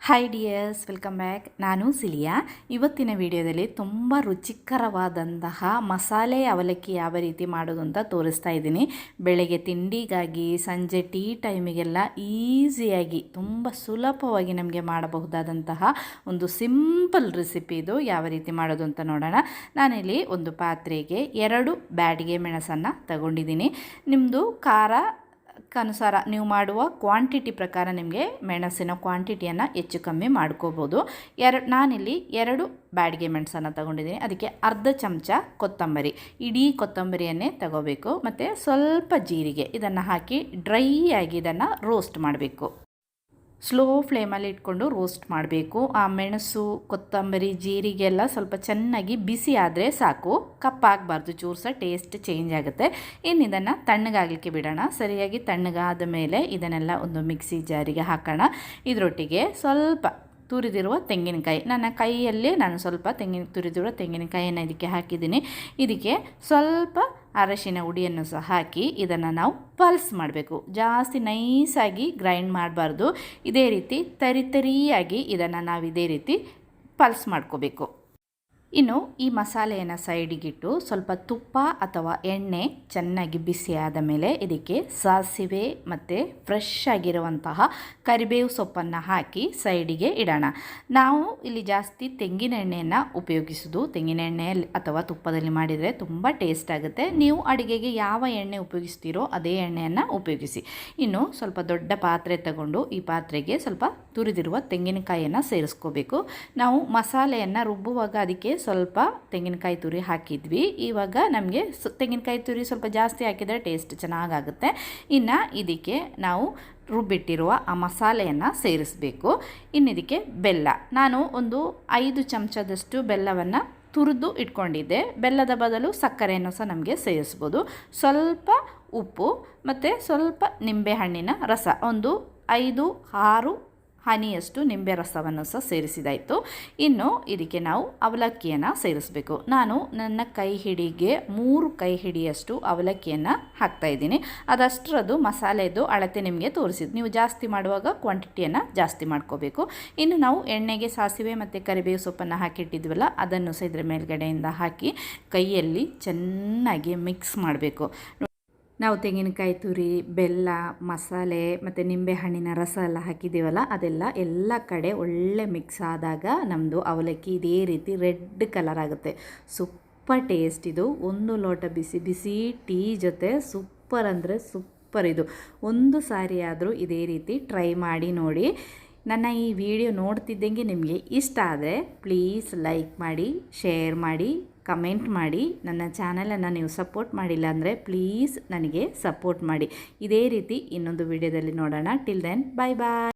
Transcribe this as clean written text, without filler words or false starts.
Hi dears, welcome back. ನಾನು cilia. ಇವತ್ತಿನ ವಿಡಿಯೋದಲ್ಲಿ ತುಂಬ ರುಚಿಕರವಾದಂತಹ ಮಸಾಲೆ ಅವಲಕ್ಕಿ ಯಾವ ರೀತಿ ಮಾಡೋದು ಅಂತ ತೋರಿಸ್ತಾ ಇದ್ದೀನಿ. ಬೆಳಗ್ಗೆ ತಿಂಡಿಗಾಗಿ, ಸಂಜೆ ಟೀ ಟೈಮಿಗೆಲ್ಲ ಈಸಿಯಾಗಿ ತುಂಬ ಸುಲಭವಾಗಿ ನಮಗೆ ಮಾಡಬಹುದಾದಂತಹ ಒಂದು ಸಿಂಪಲ್ ರೆಸಿಪಿ ಇದು. ಯಾವ ರೀತಿ ಮಾಡೋದು ಅಂತ ನೋಡೋಣ. ನಾನಿಲ್ಲಿ ಒಂದು ಪಾತ್ರೆಗೆ 2 ಬ್ಯಾಡಿಗೆ ಮೆಣಸನ್ನು ತಗೊಂಡಿದ್ದೀನಿ. ನಿಮ್ಮದು ಖಾರ ಅನುಸಾರ ನೀವು ಮಾಡುವ ಕ್ವಾಂಟಿಟಿ ಪ್ರಕಾರ ನಿಮಗೆ ಮೆಣಸಿನ ಕ್ವಾಂಟಿಟಿಯನ್ನು ಹೆಚ್ಚು ಕಮ್ಮಿ ಮಾಡ್ಕೋಬೋದು. ನಾನಿಲ್ಲಿ 2 ಬ್ಯಾಡಿಗೆ ಮೆಣಸನ್ನು ತಗೊಂಡಿದ್ದೀನಿ. ಅದಕ್ಕೆ ಅರ್ಧ ಚಮಚ ಕೊತ್ತಂಬರಿ, ಇಡೀ ಕೊತ್ತಂಬರಿಯನ್ನೇ ತಗೋಬೇಕು. ಮತ್ತು ಸ್ವಲ್ಪ ಜೀರಿಗೆ ಇದನ್ನು ಹಾಕಿ ಡ್ರೈ ಆಗಿ ಇದನ್ನು ರೋಸ್ಟ್ ಮಾಡಬೇಕು. ಸ್ಲೋ ಫ್ಲೇಮಲ್ಲಿ ಇಟ್ಕೊಂಡು ರೋಸ್ಟ್ ಮಾಡಬೇಕು. ಆ ಮೆಣಸು, ಕೊತ್ತಂಬರಿ, ಜೀರಿಗೆ ಎಲ್ಲ ಸ್ವಲ್ಪ ಚೆನ್ನಾಗಿ ಬಿಸಿ ಆದರೆ ಸಾಕು, ಕಪ್ಪಾಗಬಾರ್ದು. ಚೂರು ಸಹ ಟೇಸ್ಟ್ ಚೇಂಜ್ ಆಗುತ್ತೆ. ಇನ್ನು ಇದನ್ನು ತಣ್ಣಗಾಗಲಿಕ್ಕೆ ಬಿಡೋಣ. ಸರಿಯಾಗಿ ತಣ್ಣಗಾದ ಮೇಲೆ ಇದನ್ನೆಲ್ಲ ಒಂದು ಮಿಕ್ಸಿ ಜಾರಿಗೆ ಹಾಕೋಣ. ಇದರೊಟ್ಟಿಗೆ ಸ್ವಲ್ಪ ತುರಿದಿರುವ ತೆಂಗಿನಕಾಯಿ, ನನ್ನ ಕೈಯಲ್ಲಿ ನಾನು ಸ್ವಲ್ಪ ತುರಿದಿರುವ ತೆಂಗಿನಕಾಯಿಯನ್ನು ಇದಕ್ಕೆ ಹಾಕಿದ್ದೀನಿ. ಇದಕ್ಕೆ ಸ್ವಲ್ಪ ಅರಶಿನ ಹುಡಿಯನ್ನು ಸಹ ಹಾಕಿ ಇದನ್ನು ನಾವು ಪಲ್ಸ್ ಮಾಡಬೇಕು. ಜಾಸ್ತಿ ನೈಸಾಗಿ ಗ್ರೈಂಡ್ ಮಾಡಬಾರ್ದು. ಇದೇ ರೀತಿ ತರಿಯಾಗಿ ಇದನ್ನು ನಾವು ಇದೇ ರೀತಿ ಪಲ್ಸ್ ಮಾಡ್ಕೋಬೇಕು. ಇನ್ನು ಈ ಮಸಾಲೆಯನ್ನು ಸೈಡಿಗಿಟ್ಟು ಸ್ವಲ್ಪ ತುಪ್ಪ ಅಥವಾ ಎಣ್ಣೆ ಚೆನ್ನಾಗಿ ಬಿಸಿಯಾದ ಮೇಲೆ ಇದಕ್ಕೆ ಸಾಸಿವೆ ಮತ್ತು ಫ್ರೆಶ್ ಆಗಿರುವಂತಹ ಕರಿಬೇವು ಸೊಪ್ಪನ್ನು ಹಾಕಿ ಸೈಡಿಗೆ ಇಡೋಣ. ನಾವು ಇಲ್ಲಿ ಜಾಸ್ತಿ ತೆಂಗಿನ ಎಣ್ಣೆಯನ್ನು ಉಪಯೋಗಿಸೋದು. ತೆಂಗಿನ ಎಣ್ಣೆ ಅಥವಾ ತುಪ್ಪದಲ್ಲಿ ಮಾಡಿದರೆ ತುಂಬ ಟೇಸ್ಟ್ ಆಗುತ್ತೆ. ನೀವು ಅಡುಗೆಗೆ ಯಾವ ಎಣ್ಣೆ ಉಪಯೋಗಿಸ್ತೀರೋ ಅದೇ ಎಣ್ಣೆಯನ್ನು ಉಪಯೋಗಿಸಿ. ಇನ್ನು ಸ್ವಲ್ಪ ದೊಡ್ಡ ಪಾತ್ರೆ ತಗೊಂಡು ಈ ಪಾತ್ರೆಗೆ ಸ್ವಲ್ಪ ತುರಿದಿರುವ ತೆಂಗಿನಕಾಯಿಯನ್ನು ಸೇರಿಸ್ಕೋಬೇಕು. ನಾವು ಮಸಾಲೆಯನ್ನು ರುಬ್ಬುವಾಗ ಅದಕ್ಕೆ ಸ್ವಲ್ಪ ತೆಂಗಿನಕಾಯಿ ತುರಿ ಹಾಕಿದ್ವಿ. ಇವಾಗ ನಮಗೆ ತೆಂಗಿನಕಾಯಿ ತುರಿ ಸ್ವಲ್ಪ ಜಾಸ್ತಿ ಹಾಕಿದರೆ ಟೇಸ್ಟ್ ಚೆನ್ನಾಗಾಗುತ್ತೆ. ಇನ್ನು ಇದಕ್ಕೆ ನಾವು ರುಬ್ಬಿಟ್ಟಿರುವ ಆ ಮಸಾಲೆಯನ್ನು ಸೇರಿಸಬೇಕು. ಇನ್ನು ಇದಕ್ಕೆ ಬೆಲ್ಲ, ನಾನು ಒಂದು 5 ಚಮಚದಷ್ಟು ಬೆಲ್ಲವನ್ನು ತುರಿದು ಇಟ್ಕೊಂಡಿದ್ದೆ. ಬೆಲ್ಲದ ಬದಲು ಸಕ್ಕರೆಯನ್ನು ಸಹ ನಮಗೆ ಸೇರಿಸ್ಬೋದು. ಸ್ವಲ್ಪ ಉಪ್ಪು ಮತ್ತು ಸ್ವಲ್ಪ ನಿಂಬೆಹಣ್ಣಿನ ರಸ, ಒಂದು 5-6 ಹನಿಯಷ್ಟು ನಿಂಬೆ ರಸವನ್ನು ಸಹ ಸೇರಿಸಿದಾಯಿತು. ಇನ್ನು ಇದಕ್ಕೆ ನಾವು ಅವಲಕ್ಕಿಯನ್ನು ಸೇರಿಸಬೇಕು. ನಾನು ನನ್ನ ಕೈ ಹಿಡಿಗೆ 3 ಕೈ ಹಿಡಿಯಷ್ಟು ಅವಲಕ್ಕಿಯನ್ನು ಹಾಕ್ತಾಯಿದ್ದೀನಿ. ಅದಷ್ಟರದ್ದು ಮಸಾಲೆದು ಅಳತೆ ನಿಮಗೆ ತೋರಿಸಿದ್ದು. ನೀವು ಜಾಸ್ತಿ ಮಾಡುವಾಗ ಕ್ವಾಂಟಿಟಿಯನ್ನು ಜಾಸ್ತಿ ಮಾಡ್ಕೋಬೇಕು. ಇನ್ನು ನಾವು ಎಣ್ಣೆಗೆ ಸಾಸಿವೆ ಮತ್ತು ಕರಿಬೇವು ಸೊಪ್ಪನ್ನು ಹಾಕಿಟ್ಟಿದ್ವಲ್ಲ, ಅದನ್ನು ಸಹ ಇದರ ಮೇಲ್ಗಡೆಯಿಂದ ಹಾಕಿ ಕೈಯಲ್ಲಿ ಚೆನ್ನಾಗಿ ಮಿಕ್ಸ್ ಮಾಡಬೇಕು. ನಾವು ತೆಂಗಿನಕಾಯಿ ತುರಿ, ಬೆಲ್ಲ, ಮಸಾಲೆ ಮತ್ತು ನಿಂಬೆಹಣ್ಣಿನ ರಸ ಎಲ್ಲ ಹಾಕಿದ್ದೀವಲ್ಲ, ಅದೆಲ್ಲ ಎಲ್ಲ ಕಡೆ ಒಳ್ಳೆ ಮಿಕ್ಸ್ ಆದಾಗ ನಮ್ಮದು ಅವಲಕ್ಕಿ ಇದೇ ರೀತಿ ರೆಡ್ ಕಲರ್ ಆಗುತ್ತೆ. ಸೂಪರ್ ಟೇಸ್ಟ್ ಇದು. 1 ಲೋಟ ಬಿಸಿ ಬಿಸಿ ಟೀ ಜೊತೆ ಸೂಪರ್ ಅಂದರೆ ಸೂಪರ್ ಇದು. ಒಂದು ಸಾರಿ ಆದರೂ ಇದೇ ರೀತಿ ಟ್ರೈ ಮಾಡಿ ನೋಡಿ. ನನ್ನ ಈ ವಿಡಿಯೋ ನೋಡ್ತಿದ್ದಂಗೆ ನಿಮಗೆ ಇಷ್ಟ ಆದರೆ ಪ್ಲೀಸ್ ಲೈಕ್ ಮಾಡಿ, ಶೇರ್ ಮಾಡಿ, ಕಮೆಂಟ್ ಮಾಡಿ. ನನ್ನ ಚಾನಲನ್ನು ನೀವು ಸಪೋರ್ಟ್ ಮಾಡಿಲ್ಲ ಅಂದರೆ ಪ್ಲೀಸ್ ನನಗೆ ಸಪೋರ್ಟ್ ಮಾಡಿ. ಇದೇ ರೀತಿ ಇನ್ನೊಂದು ವಿಡಿಯೋದಲ್ಲಿ ನೋಡೋಣ. ಟಿಲ್ ದೆನ್, ಬಾಯ್ ಬಾಯ್.